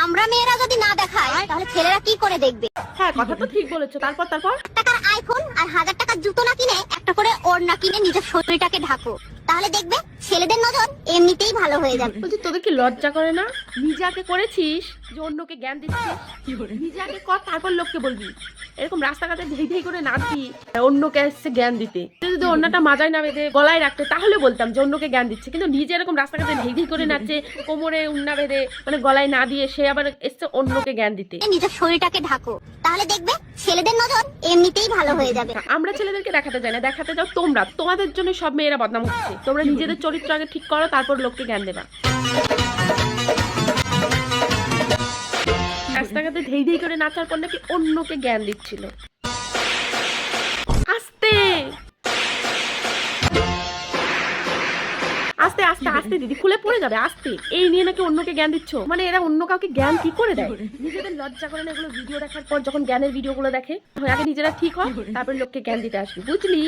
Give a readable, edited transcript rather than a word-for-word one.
আমরা মেয়েরা যদি না দেখাই তাহলে ছেলেরা কি করে দেখবে? হ্যাঁ, কথা তো ঠিক বলেছো। তারপর টাকার আইফোন আর 1000 টাকার জুতো না কিনে একটা করে ওড়না কিনে নিজের শরীরটাকে ঢাকো, তাহলে দেখবে ছেলেদের নজর এমনিতেই ভালো হয়ে যাবে। বলছি, তোদের কি লজ্জা করে না? নিজে আগে করেছিস যে অন্যকে জ্ঞান দিচ্ছিস? নিজে আগে কর, তারপর লোককে বলবি। এরকম রাস্তাঘাটে ধেই ধেই করে নাচবি অন্যকে আসছে জ্ঞান দিতে। যদি অন্যটা মাজায় না বেঁধে গলায় রাখতে তাহলে বলতাম যে অন্যকে জ্ঞান দিচ্ছে, কিন্তু নিজে এরকম রাস্তাঘাটে ধেই ধেই করে নাচছে, কোমরে উন্না বেঁধে, মানে গলায় না দিয়ে সে আবার এসছে অন্যকে জ্ঞান দিতে। নিজের শরীরটাকে ঢাকো, তাহলে দেখবে ছেলেদের নজর এমনিতেই ভালো হয়ে যাবে। আমরা ছেলেদেরকে দেখাতে যাই না, দেখাতে যাও তোমরা। তোমাদের জন্য সব মেয়েরা বদনাম হচ্ছে। তোমরা নিজেদের চরিত্র আগে ঠিক করো, তারপর লোককে জ্ঞান দেবা। রাস্তাঘাটে ধেই ধেই করে নাচার পর নাকি অন্যকে জ্ঞান দিচ্ছিল। আস্তে আস্তে আস্তে আস্তে দিদি, খুলে পড়ে যাবে। আস্তে। এই নিয়ে নাকি অন্যকে জ্ঞান দিচ্ছ? মানে এরা অন্য কাউকে জ্ঞান কি করে দেয়? নিজেদের লজ্জা করে না এগুলো ভিডিও দেখার পর? যখন জ্ঞানের ভিডিও গুলো দেখে, আগে নিজেরা ঠিক হয়, তারপর লোককে জ্ঞান দিতে আসবি, বুঝলি?